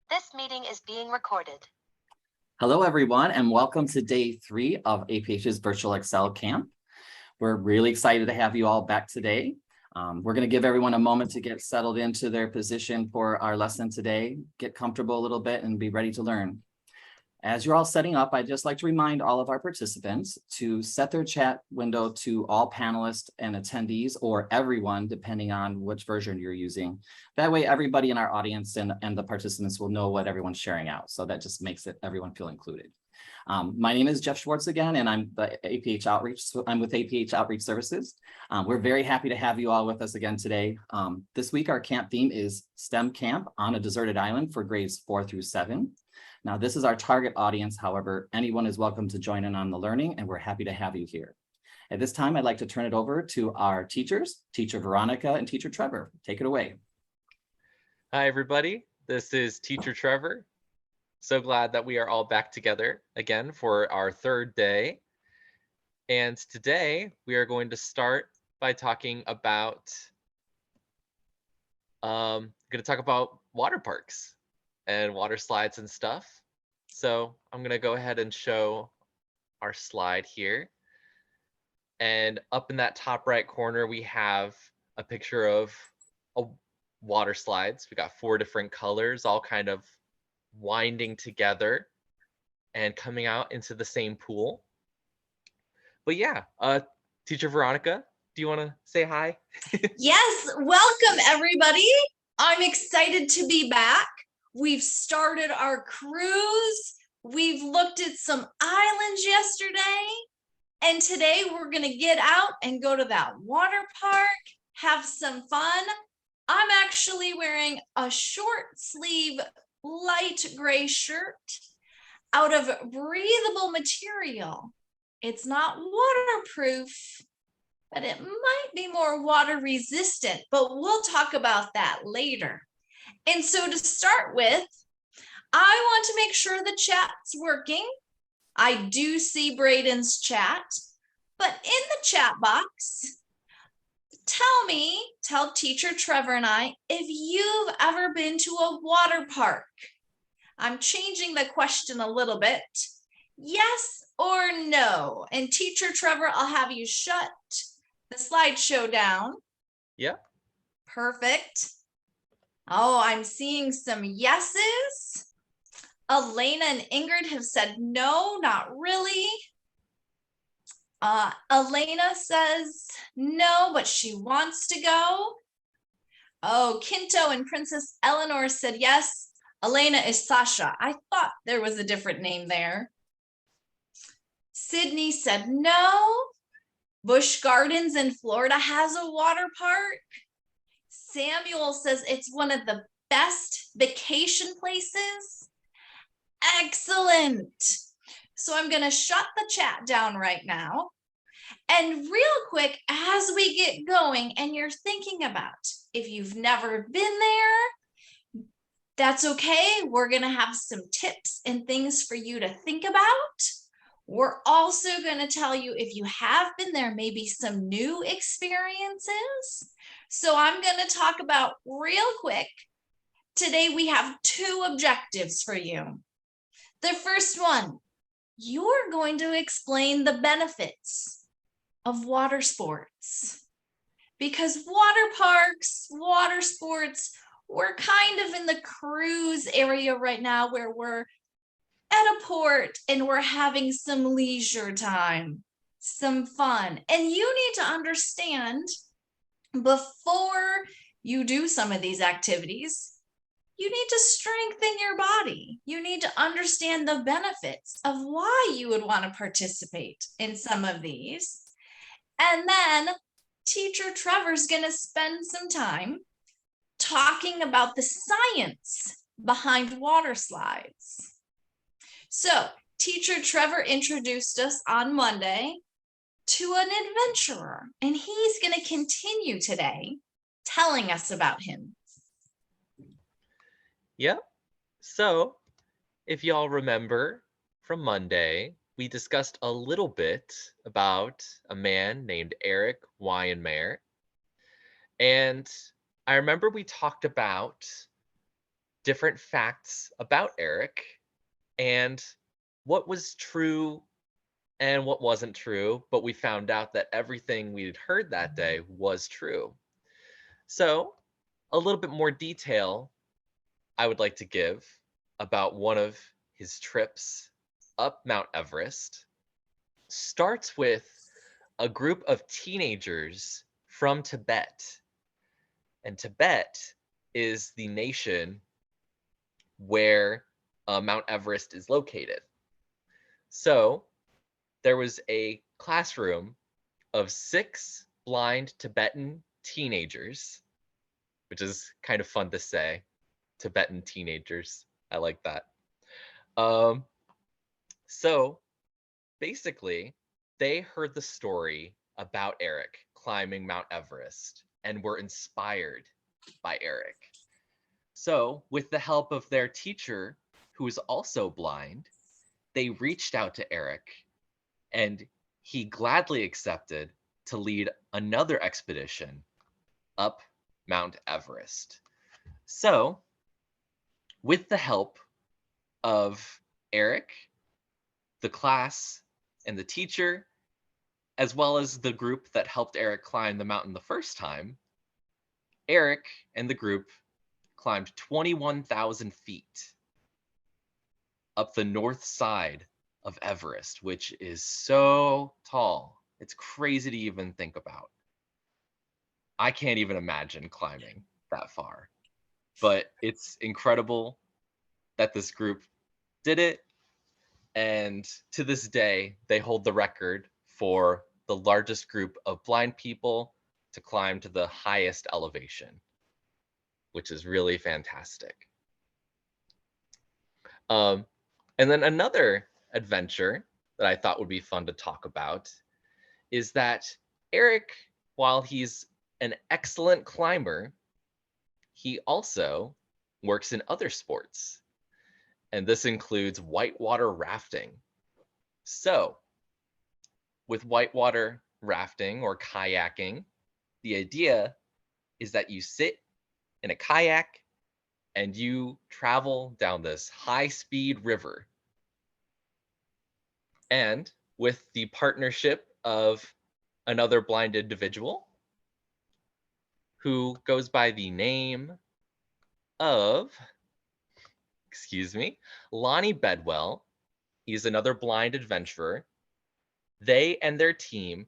This meeting is being recorded. Hello, everyone, and welcome to day 3 of APH's Virtual ExCEL Camp. We're really excited to have you all back today. We're going to give everyone a moment to get settled into their position for our lesson today, get comfortable a little bit, and be ready to learn. As you're all setting up, I'd just like to remind all of our participants to set their chat window to all panelists and attendees, or everyone, depending on which version you're using. That way, everybody in our audience and the participants will know what everyone's sharing out. So that just makes everyone feel included. My name is Jeff Schwartz again, and I'm the APH Outreach. I'm with APH Outreach Services. We're very happy to have you all with us again today. This week, our camp theme is STEM Camp on a Deserted Island for grades 4 through 7. Now, this is our target audience. However, anyone is welcome to join in on the learning, and we're happy to have you here. At this time, I'd like to turn it over to our teachers, Teacher Veronica and Teacher Trevor. Take it away. Hi, everybody. This is Teacher Trevor. So glad that we are all back together again for our third day. And today we are going to start by talking about water parks and water slides and stuff. So I'm going to go ahead and show our slide here. And up in that top right corner, we have a picture of water slides. We got 4 different colors, all kind of winding together and coming out into the same pool. But yeah, Teacher Veronica, do you want to say hi? Yes, welcome everybody. I'm excited to be back. We've started our cruise. We've looked at some islands yesterday. And today we're going to get out and go to that water park, have some fun. I'm actually wearing a short sleeve light gray shirt out of breathable material. It's not waterproof, but it might be more water resistant, but we'll talk about that later. And so to start with, I want to make sure the chat's working. I do see Braden's chat, but in the chat box, tell Teacher Trevor and I if you've ever been to a water park. I'm changing the question a little bit. Yes or no? And Teacher Trevor, I'll have you shut the slideshow down. Yeah. Perfect. Oh, I'm seeing some yeses. Elena and Ingrid have said no, not really. Elena says no, but she wants to go. Oh, Kinto and Princess Eleanor said yes. Elena is Sasha. I thought there was a different name there. Sydney said no. Busch Gardens in Florida has a water park. Samuel says it's one of the best vacation places. Excellent. So I'm going to shut the chat down right now. And real quick, as we get going and you're thinking about if you've never been there, that's okay. We're going to have some tips and things for you to think about. We're also going to tell you if you have been there, maybe some new experiences. So I'm going to talk about real quick. Today we have 2 objectives for you. The first one, you're going to explain the benefits of water sports. Because water parks, water sports, we're kind of in the cruise area right now where we're at a port and we're having some leisure time, some fun. And you need to understand before you do some of these activities, you need to strengthen your body. You need to understand the benefits of why you would want to participate in some of these. And then Teacher Trevor's going to spend some time talking about the science behind water slides. So Teacher Trevor introduced us on Monday to an adventurer, and he's going to continue today telling us about him. Yep. So if y'all remember from Monday, we discussed a little bit about a man named Eric Weinmeyer. And I remember we talked about different facts about Eric and what was true and what wasn't true, but we found out that everything we had heard that day was true. So, a little bit more detail I would like to give about one of his trips up Mount Everest starts with a group of teenagers from Tibet. And Tibet is the nation where Mount Everest is located. So there was a classroom of 6 blind Tibetan teenagers, which is kind of fun to say, Tibetan teenagers. I like that. So basically, they heard the story about Eric climbing Mount Everest and were inspired by Eric. So, with the help of their teacher, who is also blind, they reached out to Eric and he gladly accepted to lead another expedition up Mount Everest. So, with the help of Eric, the class, and the teacher, as well as the group that helped Eric climb the mountain the first time, Eric and the group climbed 21,000 feet up the north side of Everest, which is so tall. It's crazy to even think about. I can't even imagine climbing that far, but it's incredible that this group did it. And to this day, they hold the record for the largest group of blind people to climb to the highest elevation, which is really fantastic. And then another adventure that I thought would be fun to talk about is that Eric, while he's an excellent climber, he also works in other sports. And this includes whitewater rafting. So, with whitewater rafting or kayaking, the idea is that you sit in a kayak and you travel down this high-speed river. And with the partnership of another blind individual who goes by the name of, Lonnie Bedwell. He's another blind adventurer. They and their team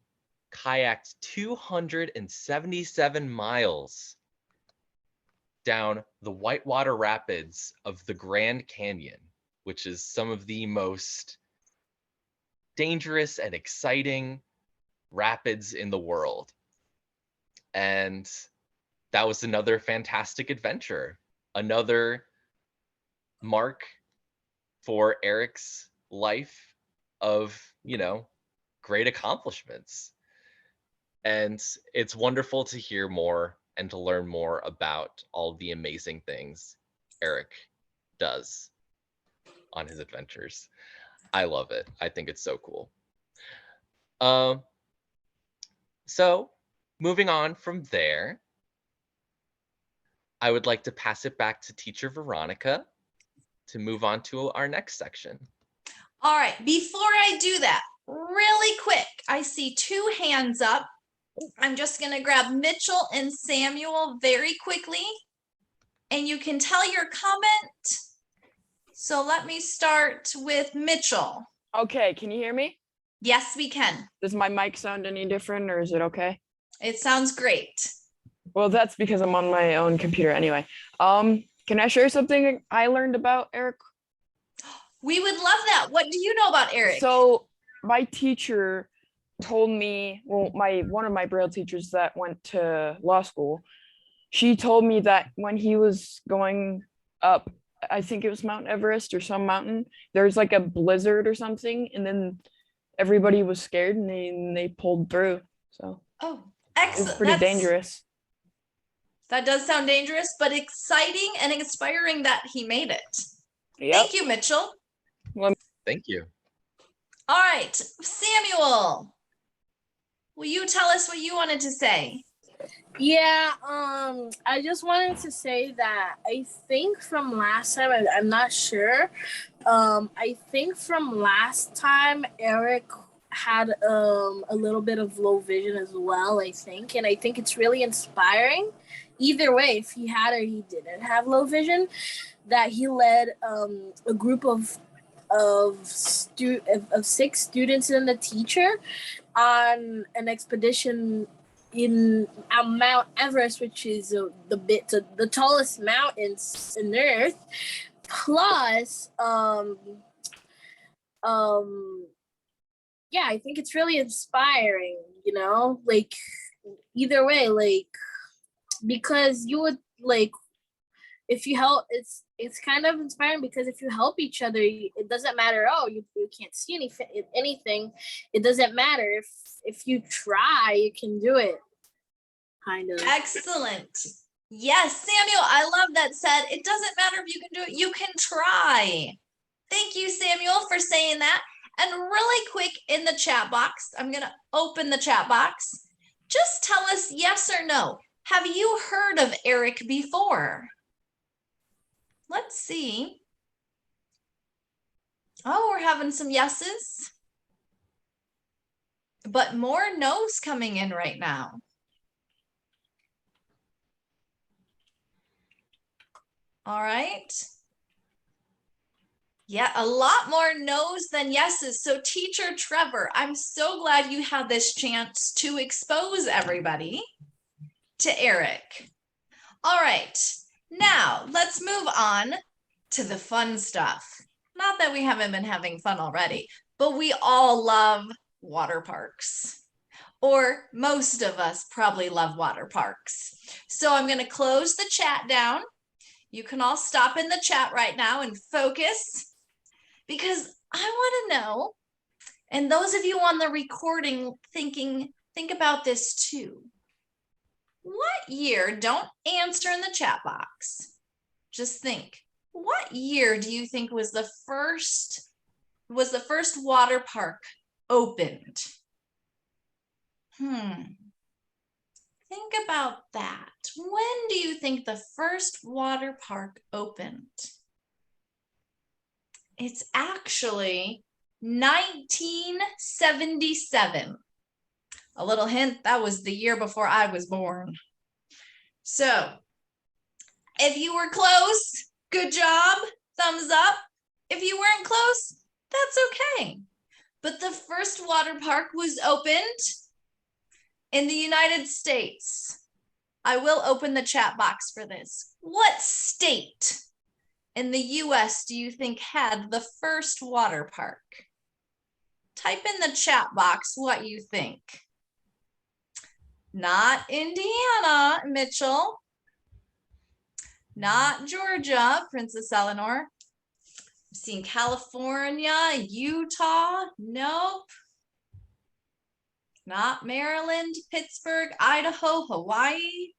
kayaked 277 miles down the whitewater rapids of the Grand Canyon, which is some of the most dangerous and exciting rapids in the world. And that was another fantastic adventure, another mark for Eric's life of, great accomplishments. And it's wonderful to hear more and to learn more about all the amazing things Eric does on his adventures. I love it. I think it's so cool. So moving on from there, I would like to pass it back to teacher Veronica to move on to our next section. All right, before I do that, really quick, I see 2 hands up. I'm just going to grab Mitchell and Samuel very quickly, and you can tell your comment. So let me start with Mitchell. Okay, can you hear me? Yes, we can. Does my mic sound any different or is it okay? It sounds great. Well, that's because I'm on my own computer anyway. Can I share something I learned about Eric? We would love that. What do you know about Eric? So my teacher told me, well, one of my Braille teachers that went to law school, she told me that when he was going up, I think it was Mount Everest or some mountain, there's like a blizzard or something, and then everybody was scared and they pulled through. So oh, it excellent. was pretty dangerous. That does sound dangerous, but exciting and inspiring that he made it. Yep. Thank you, Mitchell. Thank you. All right, Samuel, will you tell us what you wanted to say? Yeah, I just wanted to say that I think from last time, I'm not sure. I think from last time, Eric had a little bit of low vision as well, I think. And I think it's really inspiring. Either way, if he had or he didn't have low vision, that he led a group of 6 students and a teacher on an expedition in Mount Everest, which is the tallest mountains in Earth. Plus, yeah, I think it's really inspiring. You know, like either way, like because you would like if you help, it's kind of inspiring because if you help each other, it doesn't matter. Oh, you can't see anything. It doesn't matter if you try, you can do it. Kind of. Excellent. Yes, Samuel, I love that said. It doesn't matter if you can do it, you can try. Thank you, Samuel, for saying that. And really quick in the chat box, I'm going to open the chat box. Just tell us yes or no. Have you heard of Eric before? Let's see. Oh, we're having some yeses. But more no's coming in right now. All right. Yeah, a lot more no's than yeses. So Teacher Trevor, I'm so glad you had this chance to expose everybody to Eric. All right, now let's move on to the fun stuff. Not that we haven't been having fun already, but we all love water parks. Or most of us probably love water parks. So I'm going to close the chat down. You can all stop in the chat right now and focus because I want to know, and those of you on the recording think about this too. What year, don't answer in the chat box, just think, what year do you think was the first water park opened? Think about that. When do you think the first water park opened? It's actually 1977. A little hint, that was the year before I was born. So, if you were close, good job, thumbs up. If you weren't close, that's okay. But the first water park was opened in the United States. I will open the chat box for this. What state in the US do you think had the first water park? Type in the chat box what you think. Not Indiana, Mitchell. Not Georgia, Princess Eleanor. I'm seeing California, Utah, nope. Not Maryland, Pittsburgh, Idaho, Hawaii,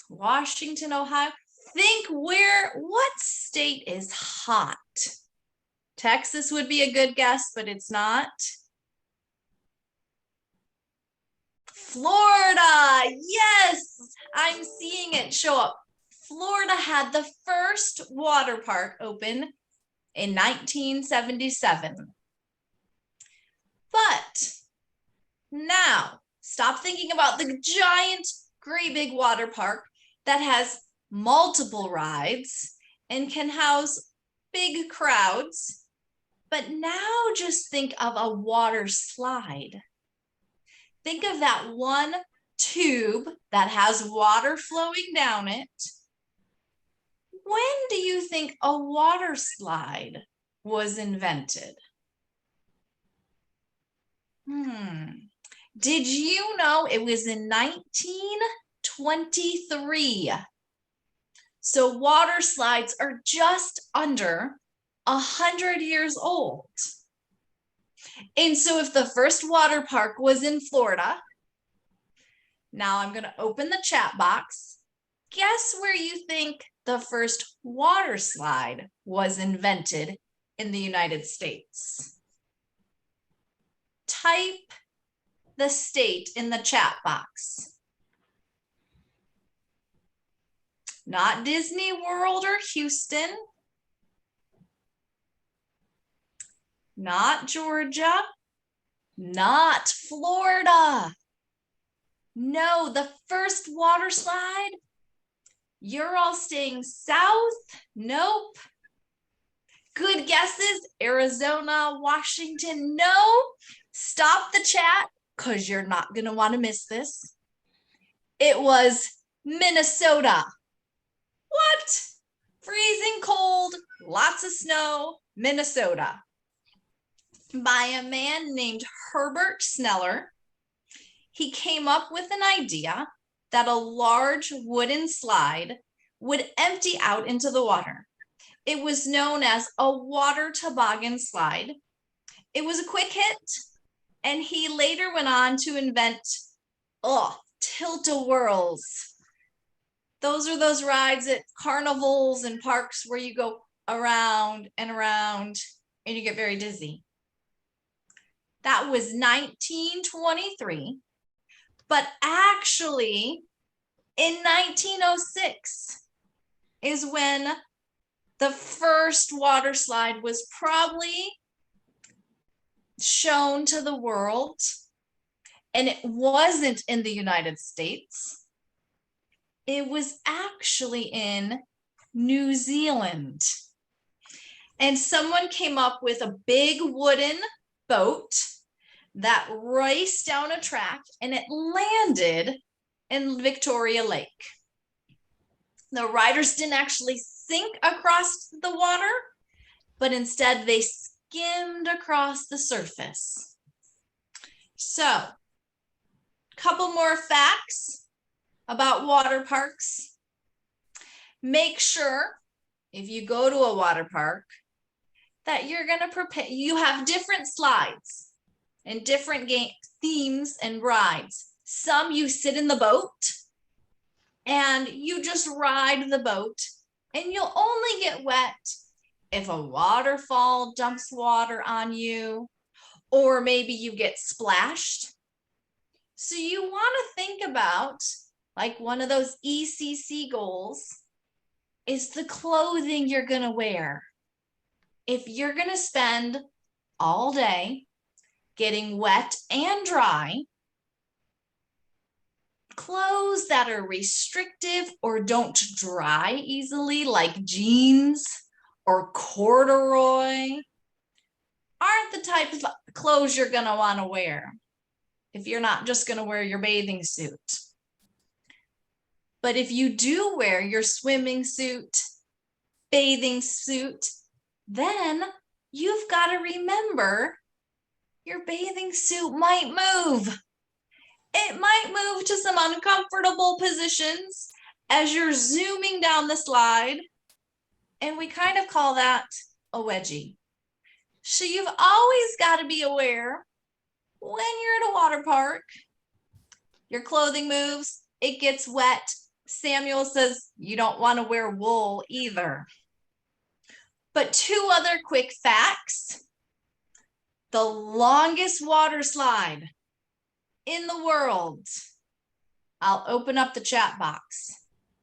Washington, Ohio. Think what state is hot? Texas would be a good guess, but it's not. Florida, yes, I'm seeing it show up. Florida had the first water park open in 1977. But now, stop thinking about the giant, great big water park that has multiple rides and can house big crowds. But now just think of a water slide. Think of that one tube that has water flowing down it. When do you think a water slide was invented? Did you know it was in 1923? So water slides are just under 100 years old. And so if the first water park was in Florida, now I'm going to open the chat box. Guess where you think the first water slide was invented in the United States? Type the state in the chat box. not Disney World or Houston, not Georgia, not Florida. No, the first water slide, you're all staying south. Nope. Good guesses. Arizona, Washington. No. Stop the chat because you're not going to want to miss this. It was Minnesota. What? Freezing cold, lots of snow, Minnesota. By a man named Herbert Sneller. He came up with an idea that a large wooden slide would empty out into the water. It was known as a water toboggan slide. It was a quick hit, and he later went on to invent tilt-a-whirls. Those are those rides at carnivals and parks where you go around and around and you get very dizzy. That was 1923, but actually in 1906 is when the first water slide was probably shown to the world, and it wasn't in the United States. It was actually in New Zealand. And someone came up with a big wooden boat that raced down a track and it landed in Victoria Lake. The riders didn't actually sink across the water, but instead they skimmed across the surface. So, a couple more facts about water parks. Make sure if you go to a water park that you're going to prepare, you have different slides and different game themes and rides. Some you sit in the boat and you just ride the boat, and you'll only get wet if a waterfall dumps water on you, or maybe you get splashed. So you want to think about, like one of those ECC goals is the clothing you're going to wear. If you're going to spend all day getting wet and dry, clothes that are restrictive or don't dry easily, like jeans or corduroy, aren't the type of clothes you're going to want to wear if you're not just going to wear your bathing suit. But if you do wear your swimming suit, bathing suit, then you've got to remember your bathing suit might move. It might move to some uncomfortable positions as you're zooming down the slide. And we kind of call that a wedgie. So you've always got to be aware when you're at a water park, your clothing moves, it gets wet. Samuel says you don't want to wear wool either. But two other quick facts. The longest water slide in the world. I'll open up the chat box.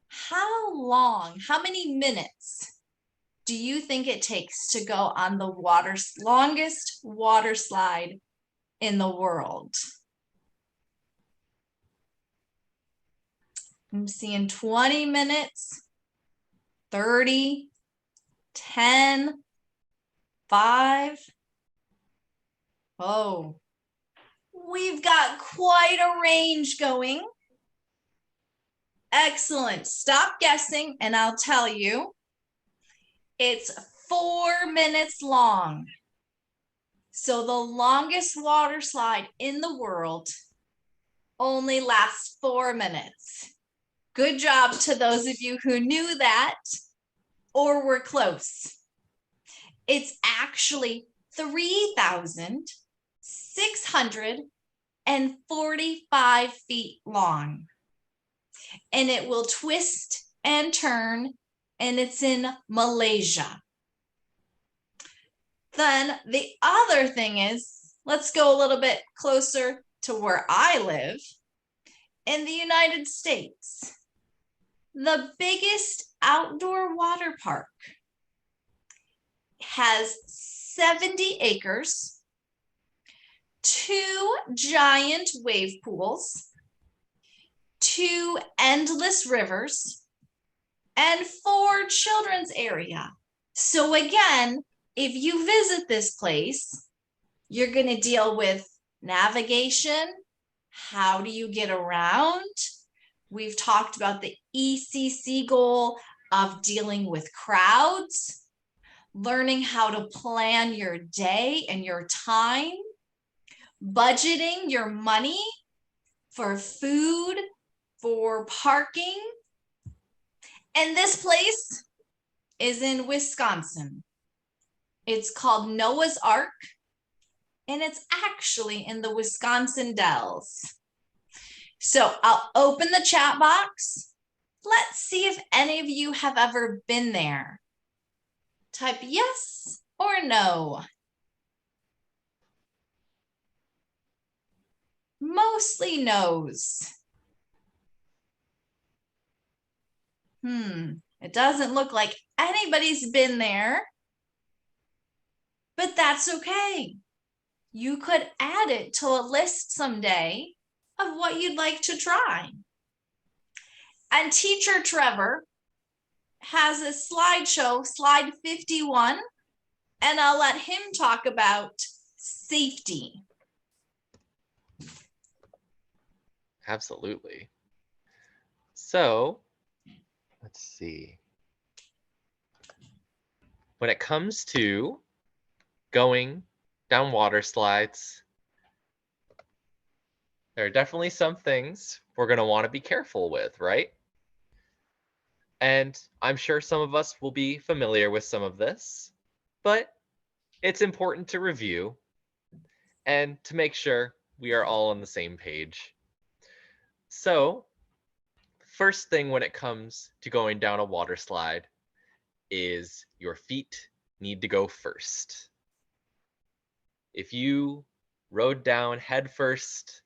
How long, how many minutes do you think it takes to go on the longest water slide in the world? I'm seeing 20 minutes, 30, 10, 5. Oh, we've got quite a range going. Excellent. Stop guessing and I'll tell you. It's 4 minutes long. So the longest water slide in the world only lasts 4 minutes. Good job to those of you who knew that or were close. It's actually 3,645 feet long. And it will twist and turn, and it's in Malaysia. Then the other thing is, let's go a little bit closer to where I live in the United States. The biggest outdoor water park has 70 acres, 2 giant wave pools, 2 endless rivers, and 4 children's area. So again, if you visit this place, you're going to deal with navigation. How do you get around? We've talked about the ECC goal of dealing with crowds, learning how to plan your day and your time, budgeting your money for food, for parking. And this place is in Wisconsin. It's called Noah's Ark, and it's actually in the Wisconsin Dells. So I'll open the chat box. Let's see if any of you have ever been there. Type yes or no. Mostly no's. It doesn't look like anybody's been there, but that's okay. You could add it to a list someday of what you'd like to try. And teacher Trevor has a slideshow, slide 51, and I'll let him talk about safety. Absolutely. So let's see. When it comes to going down water slides, there are definitely some things we're going to want to be careful with, right? And I'm sure some of us will be familiar with some of this, but it's important to review and to make sure we are all on the same page. So, first thing when it comes to going down a water slide is your feet need to go first. If you rode down head first,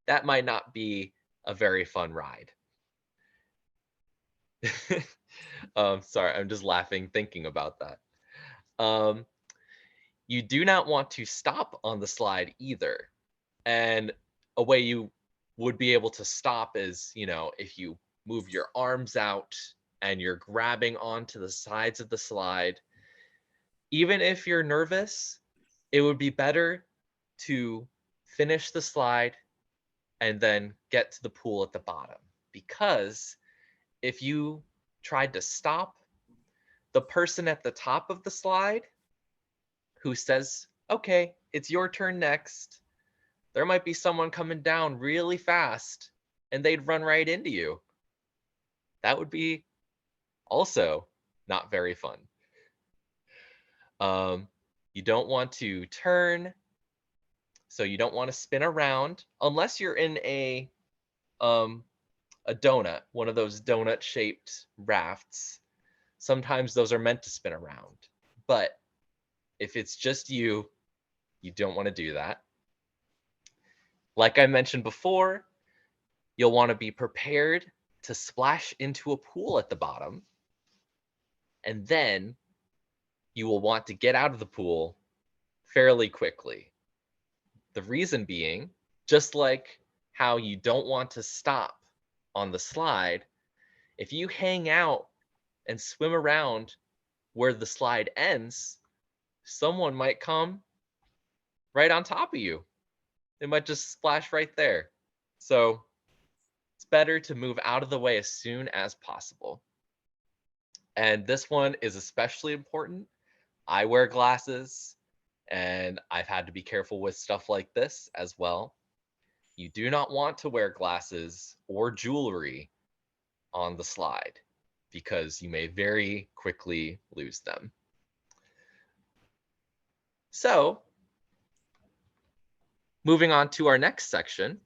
that might not be a very fun ride. Sorry, I'm just laughing thinking about that. You do not want to stop on the slide either. And a way you would be able to stop is, if you move your arms out and you're grabbing onto the sides of the slide. Even if you're nervous, it would be better to finish the slide and then get to the pool at the bottom. Because if you tried to stop, the person at the top of the slide who says, okay, it's your turn next, there might be someone coming down really fast and they'd run right into you. That would be also not very fun. You don't want to turn, so you don't want to spin around unless you're in a donut, one of those donut-shaped rafts. Sometimes those are meant to spin around, but if it's just you, you don't want to do that. Like I mentioned before, you'll want to be prepared to splash into a pool at the bottom, and then you will want to get out of the pool fairly quickly. The reason being, just like how you don't want to stop on the slide, if you hang out and swim around where the slide ends, someone might come right on top of you. They might just splash right there. So it's better to move out of the way as soon as possible. And this one is especially important. I wear glasses, and I've had to be careful with stuff like this as well. You do not want to wear glasses or jewelry on the slide because you may very quickly lose them. So, moving on to our next section,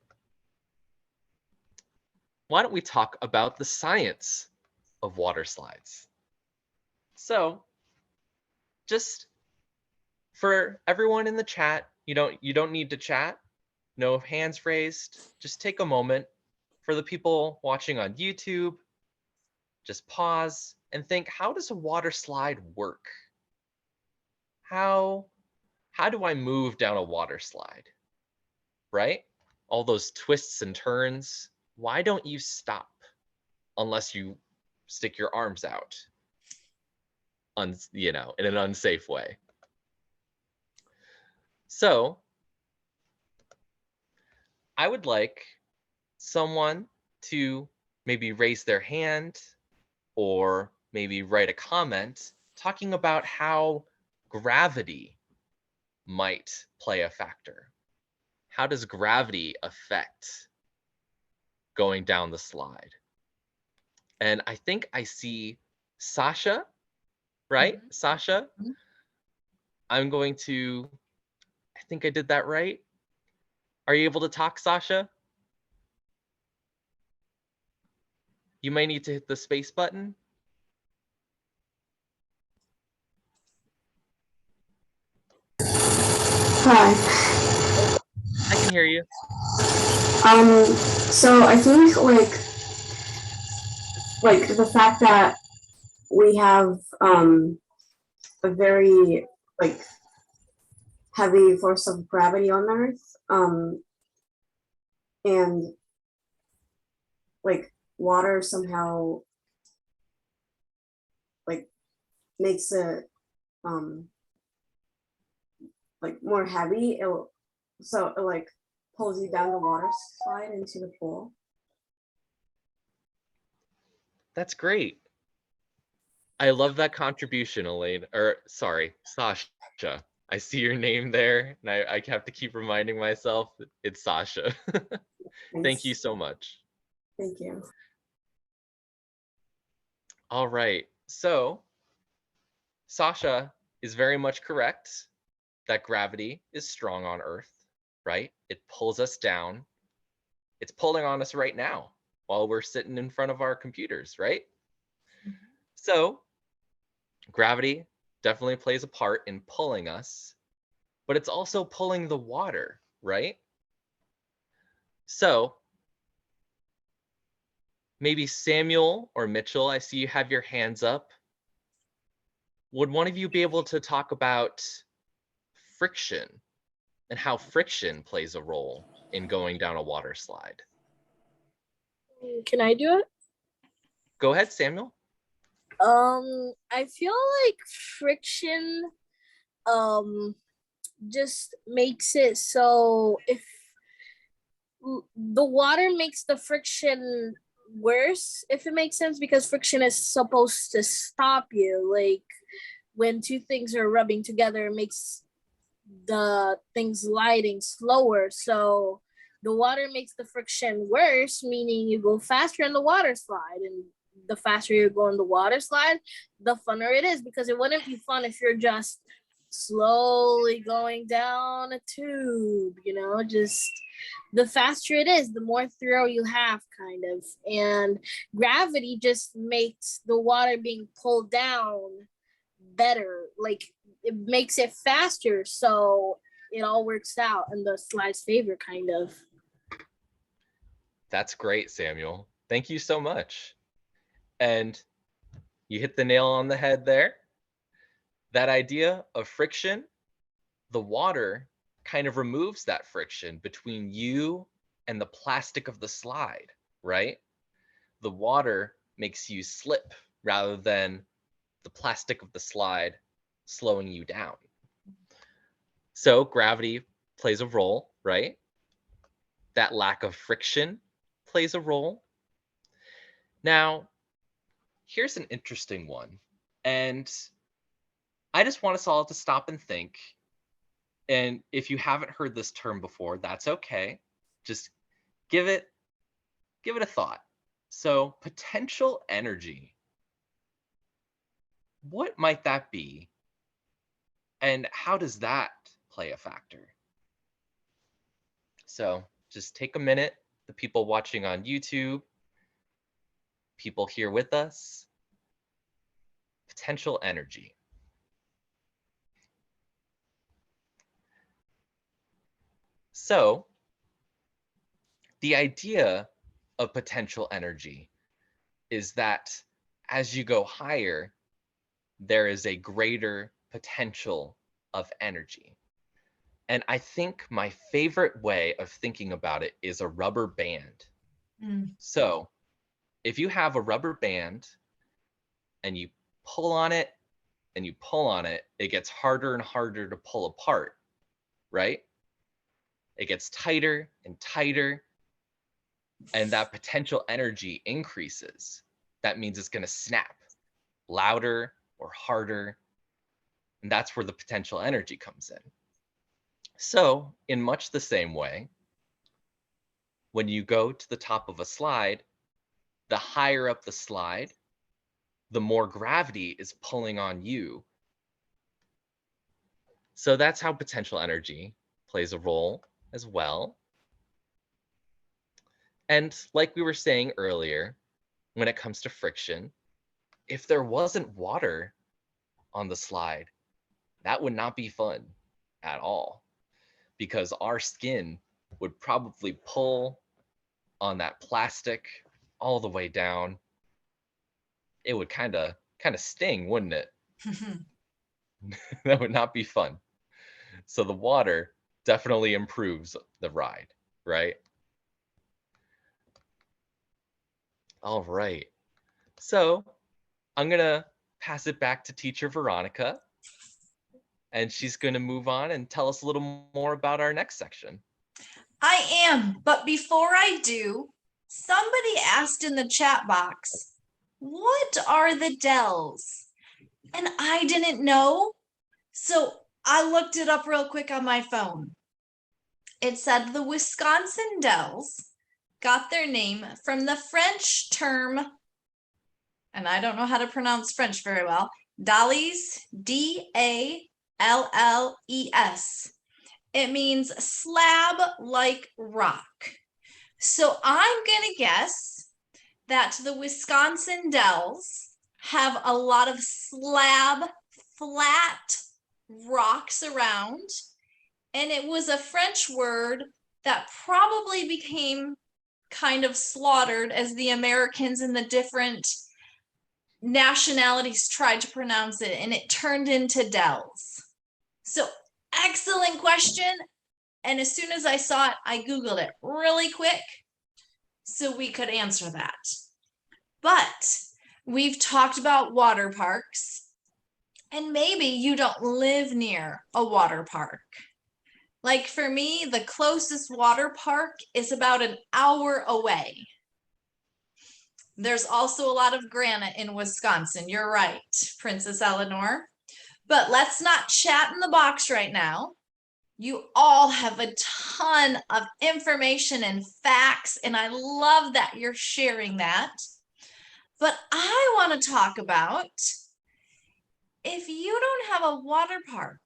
why don't we talk about the science of water slides? So, just for everyone in the chat, you don't need to chat. No hands raised. Just take a moment. For the people watching on YouTube, just pause and think, how does a water slide work? How do I move down a water slide, right? All those twists and turns. Why don't you stop unless you stick your arms out, in an unsafe way? So I would like someone to maybe raise their hand or maybe write a comment talking about how gravity might play a factor. How does gravity affect going down the slide? And I think I see Sasha, right? Sasha, I'm going to, I think I did that right. Are you able to talk, Sasha? You might need to hit the space button. Hi. I can hear you. So I think like the fact that we have a very like heavy force of gravity on Earth, and like water somehow like makes it like more heavy. So it like pulls you down the water slide into the pool. That's great. I love that contribution, Elaine, or sorry, Sasha. I see your name there, and I have to keep reminding myself it's Sasha. Thank you so much. Thank you. All right, so Sasha is very much correct that gravity is strong on Earth, right? It pulls us down. It's pulling on us right now while we're sitting in front of our computers, right? So gravity definitely plays a part in pulling us, but it's also pulling the water, right? So maybe Samuel or Mitchell, I see you have your hands up. Would one of you be able to talk about friction and how friction plays a role in going down a water slide? Can I do it? Go ahead, Samuel. I feel like friction just makes it so if the water makes the friction worse, if it makes sense, because friction is supposed to stop you. Like when two things are rubbing together, it makes the things sliding slower. So the water makes the friction worse, meaning you go faster in the water slide. And the faster you go in the water slide, the funner it is, because it wouldn't be fun if you're just slowly going down a tube, just the faster it is, the more thrill you have, kind of. And gravity just makes the water being pulled down better. Like it makes it faster, so it all works out in the slide's favor, kind of. That's great, Samuel. Thank you so much. And you hit the nail on the head there. That idea of friction, the water kind of removes that friction between you and the plastic of the slide, right? The water makes you slip rather than the plastic of the slide slowing you down. So gravity plays a role, right? That lack of friction plays a role. Now, here's an interesting one. And I just want us all to stop and think. And if you haven't heard this term before, that's okay. Just give it a thought. So potential energy. What might that be? And how does that play a factor? So just take a minute, the people watching on YouTube, people here with us. Potential energy. So the idea of potential energy is that as you go higher, there is a greater potential of energy. And I think my favorite way of thinking about it is a rubber band. So if you have a rubber band and you pull on it and you pull on it, it gets harder and harder to pull apart, right? It gets tighter and tighter, and that potential energy increases. That means it's going to snap louder or harder, and that's where the potential energy comes in. So in much the same way, when you go to the top of a slide, the higher up the slide, the more gravity is pulling on you. So that's how potential energy plays a role as well. And like we were saying earlier, when it comes to friction, if there wasn't water on the slide, that would not be fun at all, because our skin would probably pull on that plastic all the way down. It would kind of sting, wouldn't it? That would not be fun. So the water definitely improves the ride, right? All right. So I'm gonna pass it back to teacher Veronica, and she's gonna move on and tell us a little more about our next section. I am, but before I do, somebody asked in the chat box, what are the dells? And I didn't know, so I looked it up real quick on my phone. It said the Wisconsin Dells got their name from the French term, and I don't know how to pronounce French very well, Dalles, D-A-L-L-E-S. It means slab-like rock. So I'm gonna guess that the Wisconsin Dells have a lot of slab, flat rocks around, and it was a French word that probably became kind of slaughtered as the Americans and the different nationalities tried to pronounce it, and it turned into dells. So excellent question. And as soon as I saw it, I Googled it really quick so we could answer that. But we've talked about water parks, and maybe you don't live near a water park. Like for me, the closest water park is about an hour away. There's also a lot of granite in Wisconsin. You're right, Princess Eleanor. But let's not chat in the box right now. You all have a ton of information and facts, and I love that you're sharing that. But I want to talk about if you don't have a water park,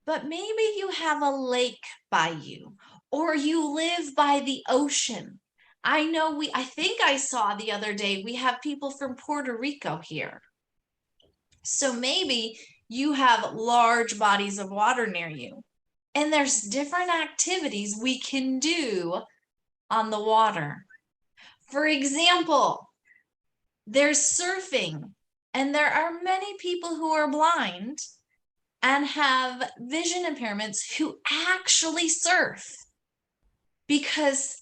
but maybe you have a lake by you, or you live by the ocean. I know I think I saw the other day, we have people from Puerto Rico here. So maybe you have large bodies of water near you, and there's different activities we can do on the water. For example, there's surfing, and there are many people who are blind and have vision impairments who actually surf, because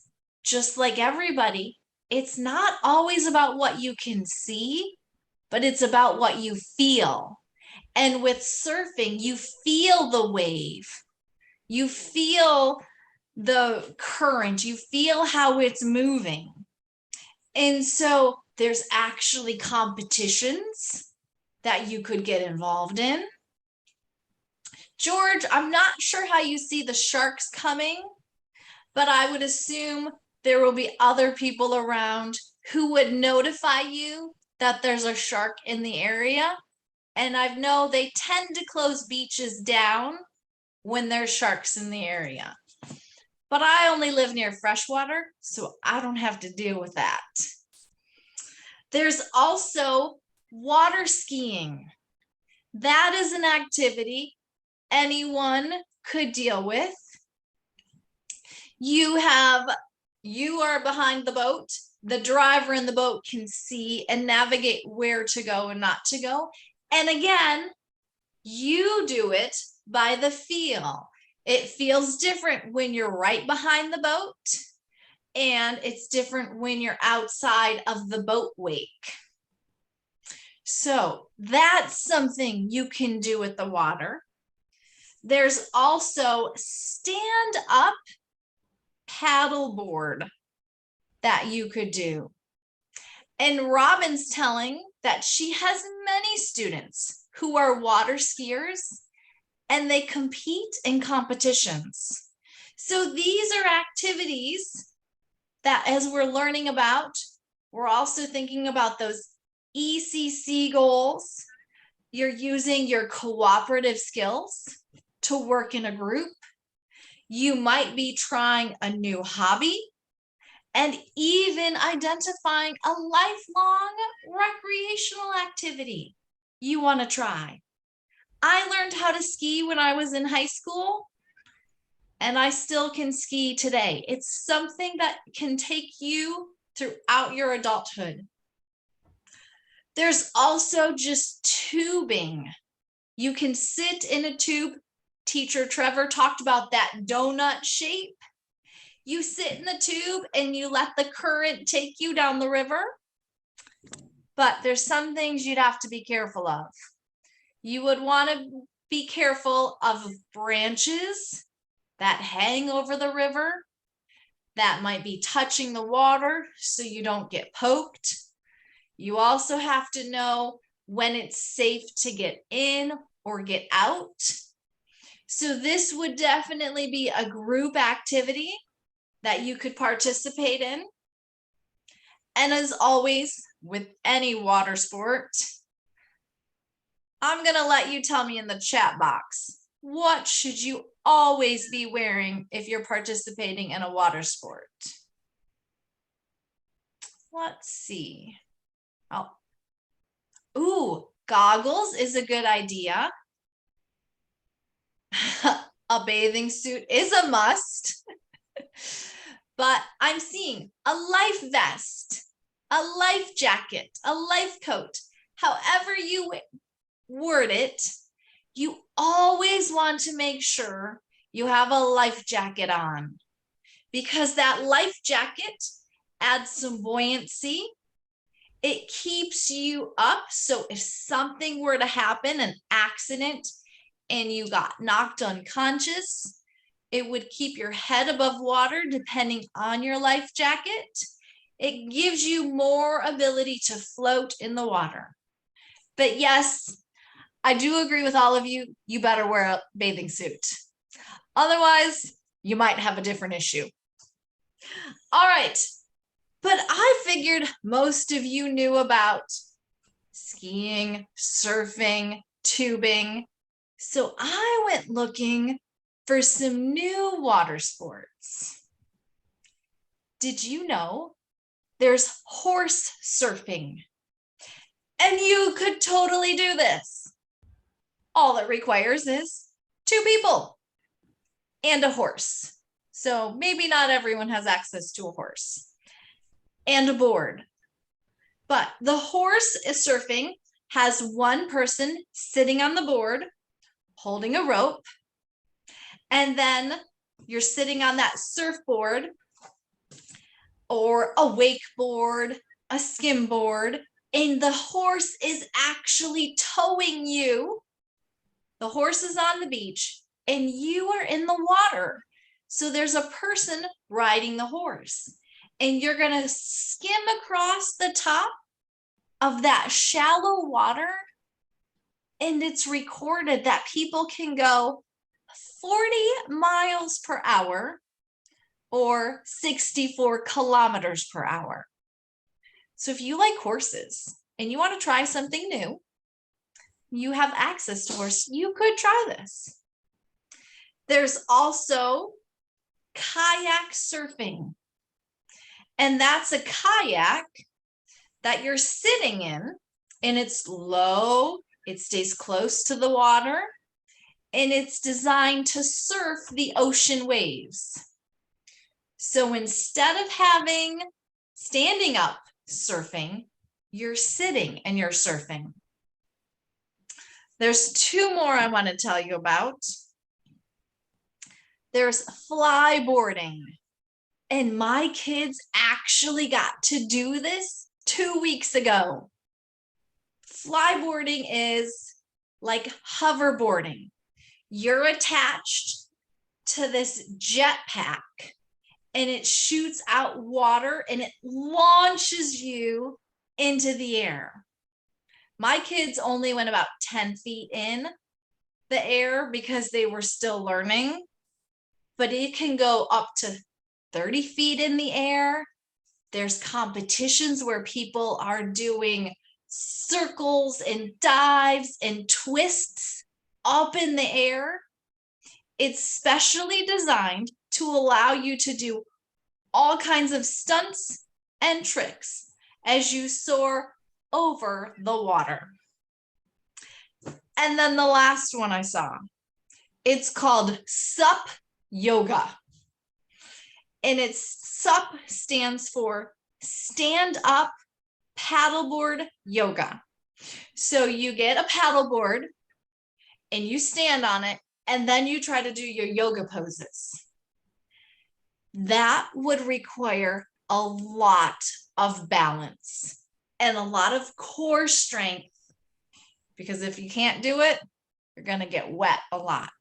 just like everybody, it's not always about what you can see, but it's about what you feel. And with surfing, you feel the wave, you feel the current, you feel how it's moving. And so there's actually competitions that you could get involved in. George, I'm not sure how you see the sharks coming, but I would assume there will be other people around who would notify you that there's a shark in the area. And I know they tend to close beaches down when there's sharks in the area. But I only live near freshwater, so I don't have to deal with that. There's also water skiing. That is an activity anyone could deal with. You are behind the boat the driver in the boat can see and navigate where to go and not to go. And again, you do it by the feel. It feels different when you're right behind the boat, and it's different when you're outside of the boat wake. So that's something you can do with the water. There's also stand up paddleboard that you could do. And Robin's telling that she has many students who are water skiers and they compete in competitions. So these are activities that, as we're learning about, we're also thinking about those ECC goals. You're using your cooperative skills to work in a group. You might be trying a new hobby and even identifying a lifelong recreational activity you want to try. I learned how to ski when I was in high school, and I still can ski today. It's something that can take you throughout your adulthood. There's also just tubing. You can sit in a tube. Teacher Trevor talked about that donut shape. You sit in the tube and you let the current take you down the river. But there's some things you'd have to be careful of. You would want to be careful of branches that hang over the river that might be touching the water so you don't get poked. You also have to know when it's safe to get in or get out. So this would definitely be a group activity that you could participate in. And as always, with any water sport, I'm gonna let you tell me in the chat box, what should you always be wearing if you're participating in a water sport? Let's see. Oh, ooh, goggles is a good idea. A bathing suit is a must. But I'm seeing a life vest, a life jacket, a life coat, however you word it, you always want to make sure you have a life jacket on, because that life jacket adds some buoyancy. It keeps you up. So if something were to happen, an accident, and you got knocked unconscious, it would keep your head above water depending on your life jacket. It gives you more ability to float in the water. But yes, I do agree with all of you. You better wear a bathing suit. Otherwise, you might have a different issue. All right. But I figured most of you knew about skiing, surfing, tubing. So I went looking for some new water sports. Did you know there's horse surfing? And you could totally do this. All it requires is 2 people and a horse. So maybe not everyone has access to a horse and a board. But the horse surfing has one person sitting on the board holding a rope. And then you're sitting on that surfboard or a wakeboard, a skimboard, and the horse is actually towing you. The horse is on the beach and you are in the water. So there's a person riding the horse, and you're going to skim across the top of that shallow water. And it's recorded that people can go 40 miles per hour or 64 kilometers per hour. So if you like horses and you want to try something new, you have access to horse, you could try this. There's also kayak surfing. And that's a kayak that you're sitting in, and it's low, it stays close to the water, and it's designed to surf the ocean waves. So instead of having standing up surfing, you're sitting and you're surfing. There's two more I want to tell you about. There's flyboarding. And my kids actually got to do this 2 weeks ago. Flyboarding is like hoverboarding. You're attached to this jetpack and it shoots out water and it launches you into the air. My kids only went about 10 feet in the air because they were still learning, but it can go up to 30 feet in the air. There's competitions where people are doing circles and dives and twists up in the air. It's specially designed to allow you to do all kinds of stunts and tricks as you soar over the water. And then the last one I saw, it's called Sup Yoga. And it's SUP stands for Stand Up Paddleboard Yoga. So you get a paddleboard and you stand on it and then you try to do your yoga poses. That would require a lot of balance and a lot of core strength, because if you can't do it, you're going to get wet a lot.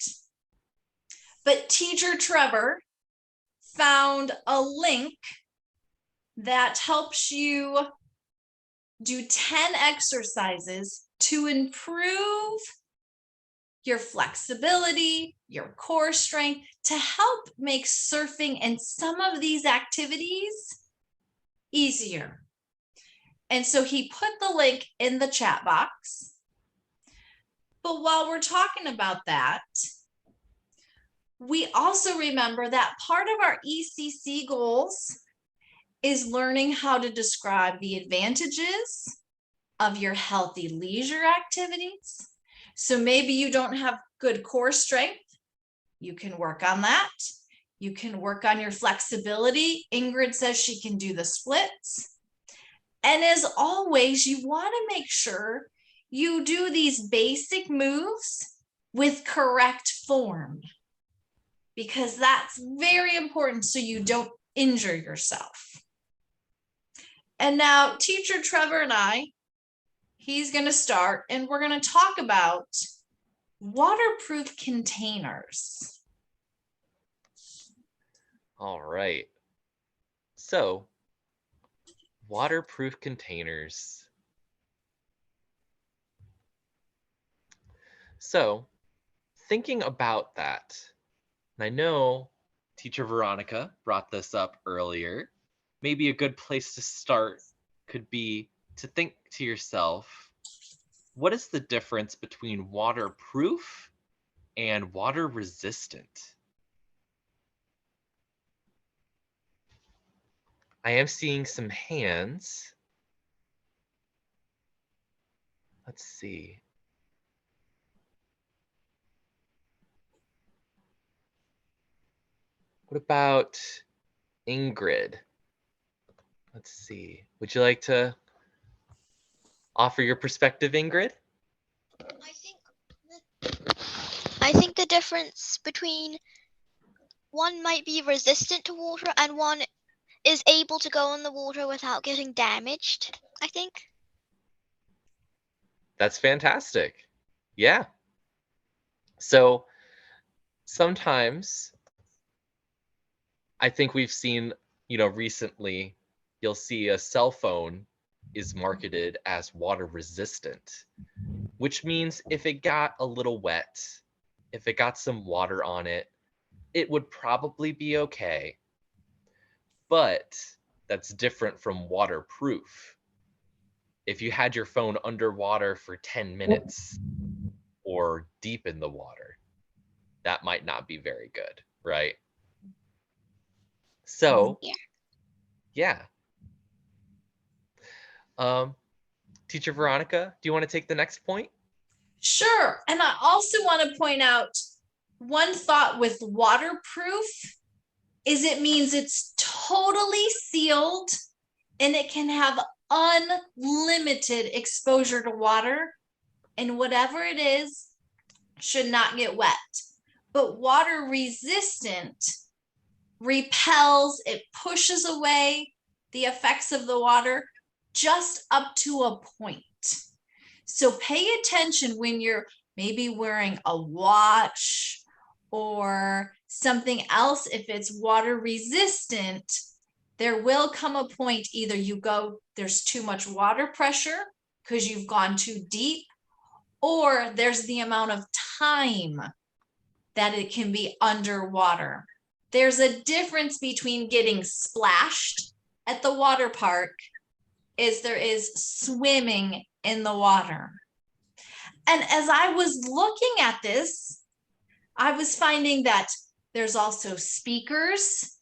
But Teacher Trevor found a link that helps you do 10 exercises to improve your flexibility, your core strength, to help make surfing and some of these activities easier. And so he put the link in the chat box. But while we're talking about that, we also remember that part of our ECC goals is learning how to describe the advantages of your healthy leisure activities. So maybe you don't have good core strength. You can work on that. You can work on your flexibility. Ingrid says she can do the splits. And as always, you want to make sure you do these basic moves with correct form, because that's very important so you don't injure yourself. And now Teacher Trevor and he's going to start and we're going to talk about waterproof containers. All right. So, waterproof containers. So, thinking about that, and I know Teacher Veronica brought this up earlier, maybe a good place to start could be to think to yourself, what is the difference between waterproof and water resistant? I am seeing some hands. Let's see. What about Ingrid? Let's see. Would you like to offer your perspective, Ingrid? I think the difference between one might be resistant to water and one is able to go in the water without getting damaged, I think. That's fantastic. Yeah. So sometimes I think we've seen, recently you'll see a cell phone is marketed as water resistant, which means if it got a little wet, if it got some water on it, it would probably be okay. But that's different from waterproof. If you had your phone underwater for 10 minutes or deep in the water, that might not be very good, right? So, yeah. Teacher Veronica, do you want to take the next point? Sure. And I also want to point out one thought with waterproof is it means it's totally sealed and it can have unlimited exposure to water, and whatever it is should not get wet. But water resistant repels, it pushes away the effects of the water just up to a point. So pay attention when you're maybe wearing a watch or something else. If it's water resistant, there will come a point, either there's too much water pressure because you've gone too deep, or there's the amount of time that it can be underwater. There's a difference between getting splashed at the water park as there is swimming in the water. And as I was looking at this, I was finding that there's also speakers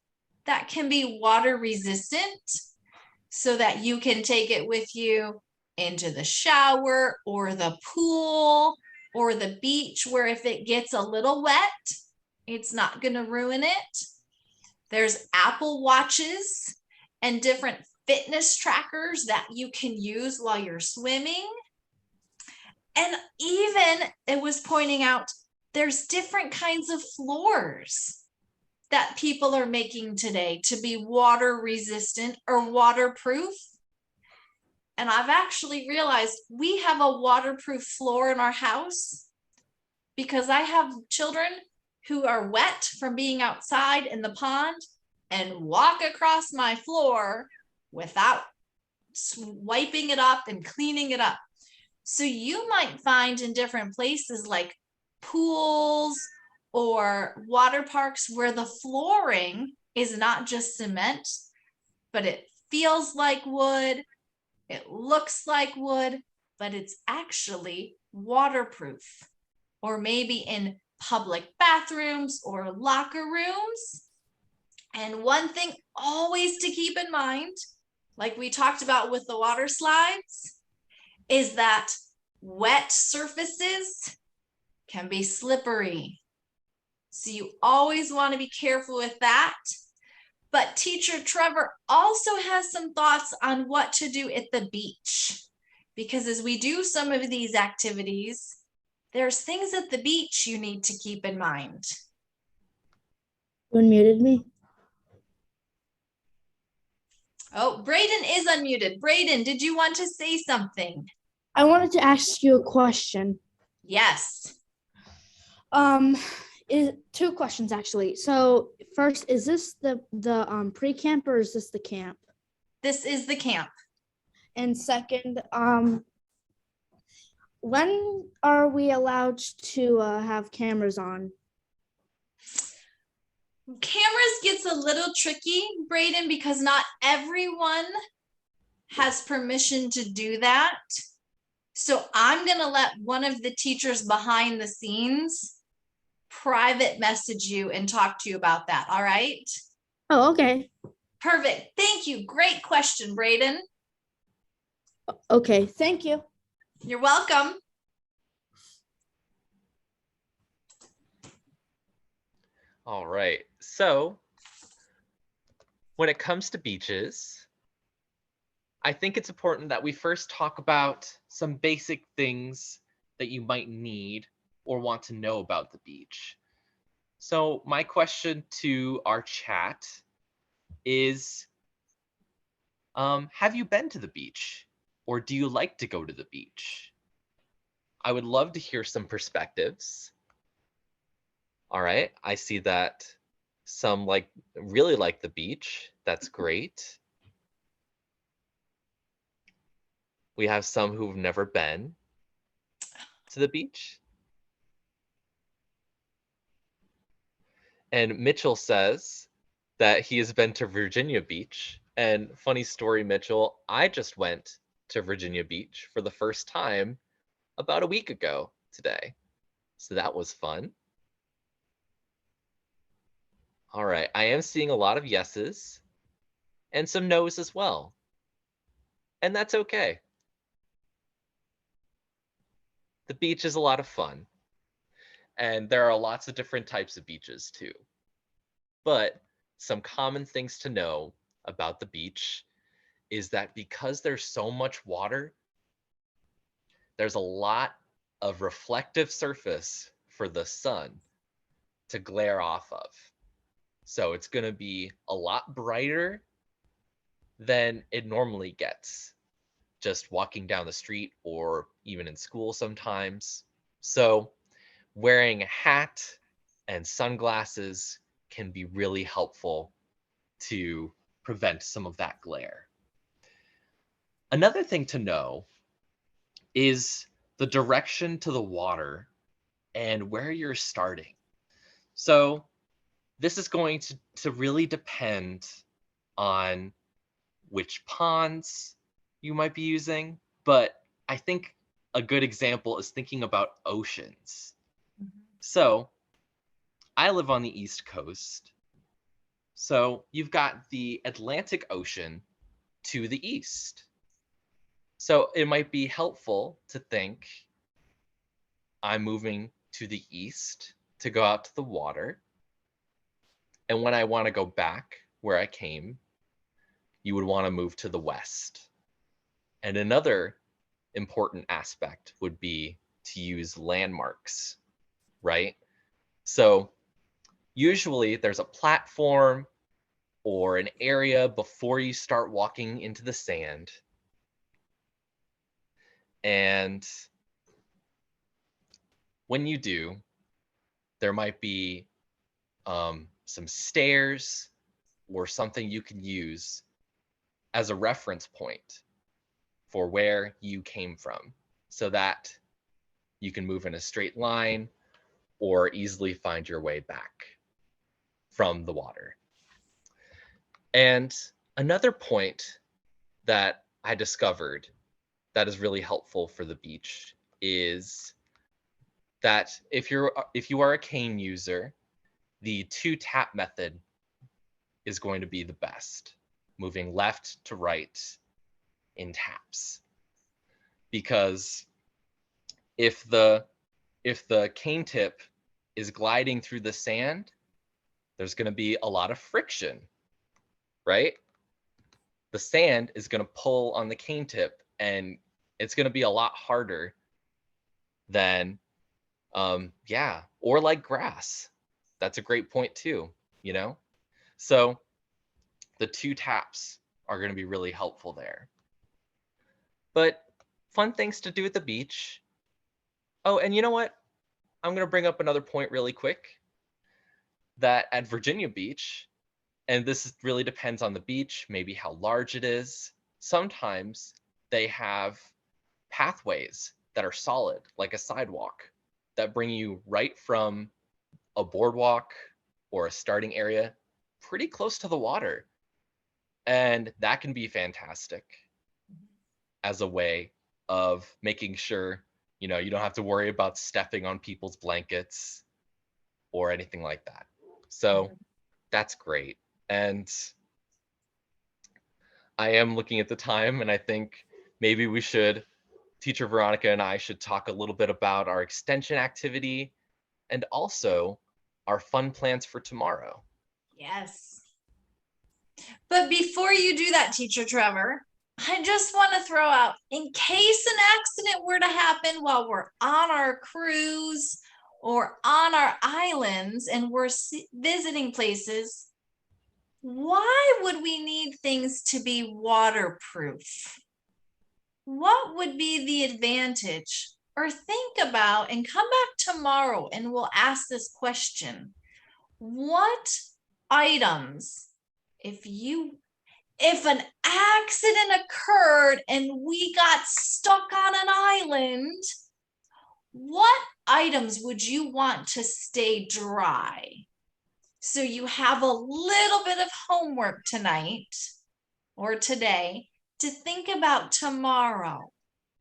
that can be water resistant so that you can take it with you into the shower or the pool or the beach, where if it gets a little wet, it's not going to ruin it. There's Apple Watches and different fitness trackers that you can use while you're swimming. And even it was pointing out there's different kinds of floors that people are making today to be water resistant or waterproof. And I've actually realized we have a waterproof floor in our house because I have children who are wet from being outside in the pond and walk across my floor without wiping it up and cleaning it up. So you might find in different places like pools or water parks where the flooring is not just cement, but it feels like wood, it looks like wood, but it's actually waterproof. Or maybe in public bathrooms or locker rooms. And one thing always to keep in mind, like we talked about with the water slides, is that wet surfaces can be slippery. So you always want to be careful with that. But Teacher Trevor also has some thoughts on what to do at the beach. Because as we do some of these activities, there's things at the beach you need to keep in mind. You unmuted me. Oh, Braden is unmuted. Braden, did you want to say something? I wanted to ask you a question. Yes. Two questions actually. So first, is this the pre-camp or is this the camp? This is the camp. And second, when are we allowed to have cameras on? Cameras gets a little tricky, Braden, because not everyone has permission to do that. So I'm going to let one of the teachers behind the scenes private message you and talk to you about that. All right? Oh, okay. Perfect. Thank you. Great question, Braden. Okay, thank you. You're welcome. All right. So when it comes to beaches, I think it's important that we first talk about some basic things that you might need or want to know about the beach. So my question to our chat is, have you been to the beach, or do you like to go to the beach? I would love to hear some perspectives. All right, I see that some really like the beach. That's great. We have some who've never been to the beach. And Mitchell says that he has been to Virginia Beach. And funny story, Mitchell, I just went to Virginia Beach for the first time about a week ago today. So that was fun. All right, I am seeing a lot of yeses and some no's as well. And that's okay. The beach is a lot of fun. And there are lots of different types of beaches too. But some common things to know about the beach is that because there's so much water, there's a lot of reflective surface for the sun to glare off of. So it's going to be a lot brighter than it normally gets, just walking down the street or even in school sometimes. So wearing a hat and sunglasses can be really helpful to prevent some of that glare. Another thing to know is the direction to the water and where you're starting. So this is going to really depend on which ponds you might be using, but I think a good example is thinking about oceans. So I live on the East Coast. So you've got the Atlantic Ocean to the east. So it might be helpful to think, I'm moving to the east to go out to the water. And when I want to go back where I came, you would want to move to the west. And another important aspect would be to use landmarks, right? So usually there's a platform or an area before you start walking into the sand. And when you do, there might be some stairs or something you can use as a reference point for where you came from, so that you can move in a straight line or easily find your way back from the water. And another point that I discovered that is really helpful for the beach is that if you are a cane user, the 2-tap method is going to be the best, moving left to right in taps. Because if the cane tip is gliding through the sand, there's going to be a lot of friction, right? The sand is going to pull on the cane tip, and it's going to be a lot harder than, or like grass. That's a great point too, you know? So the 2 taps are going to be really helpful there. But fun things to do at the beach. Oh, and you know what? I'm going to bring up another point really quick, that at Virginia Beach, and this really depends on the beach, maybe how large it is, sometimes they have pathways that are solid, like a sidewalk, that bring you right from a boardwalk or a starting area pretty close to the water. And that can be fantastic as a way of making sure, you don't have to worry about stepping on people's blankets or anything like that. So that's great. And I am looking at the time, and I think maybe Teacher Veronica and I should talk a little bit about our extension activity and also our fun plans for tomorrow. Yes. But before you do that, Teacher Trevor, I just want to throw out, in case an accident were to happen while we're on our cruise or on our islands and we're visiting places, why would we need things to be waterproof? What would be the advantage? Or think about and come back tomorrow and we'll ask this question. What items, if an accident occurred and we got stuck on an island, what items would you want to stay dry? So you have a little bit of homework tonight or today to think about tomorrow.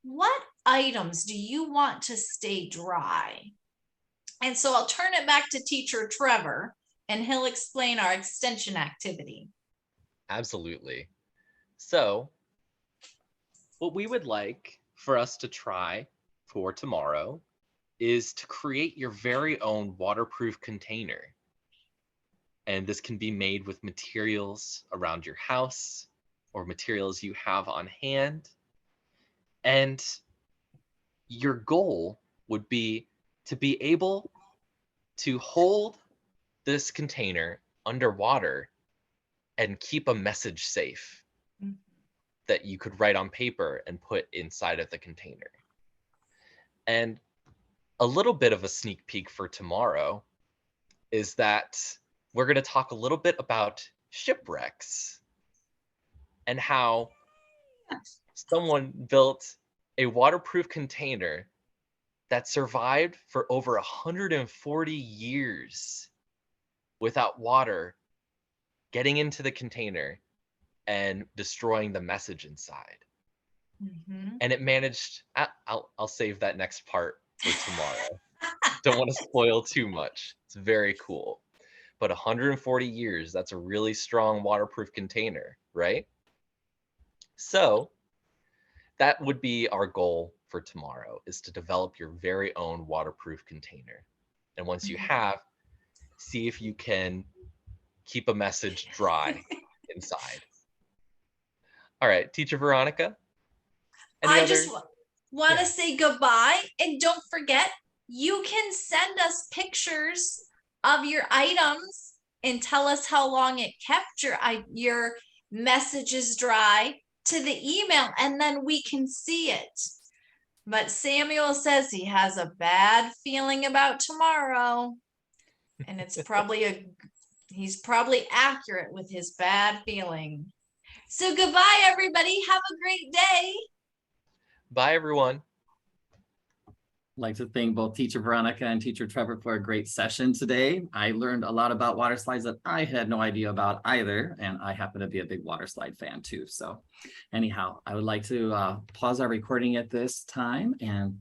What items do you want to stay dry? And so I'll turn it back to Teacher Trevor, and he'll explain our extension activity. Absolutely. So what we would like for us to try for tomorrow is to create your very own waterproof container. And this can be made with materials around your house. or materials you have on hand. And your goal would be to be able to hold this container underwater and keep a message safe that you could write on paper and put inside of the container. And a little bit of a sneak peek for tomorrow is that we're going to talk a little bit about shipwrecks and how someone built a waterproof container that survived for over 140 years without water getting into the container and destroying the message inside. And it managed, I'll save that next part for tomorrow. Don't want to spoil too much. It's very cool. But 140 years, that's a really strong waterproof container, right? So that would be our goal for tomorrow, is to develop your very own waterproof container. And once you have, see if you can keep a message dry inside. All right, Teacher Veronica. I just want to say goodbye, and don't forget, you can send us pictures of your items and tell us how long it kept your messages dry to the email, and then we can see it. But Samuel says he has a bad feeling about tomorrow, and it's probably he's probably accurate with his bad feeling. So goodbye, everybody. Have a great day. Bye, everyone. I'd like to thank both Teacher Veronica and Teacher Trevor for a great session today. I learned a lot about water slides that I had no idea about either, and I happen to be a big water slide fan too. So anyhow, I would like to pause our recording at this time and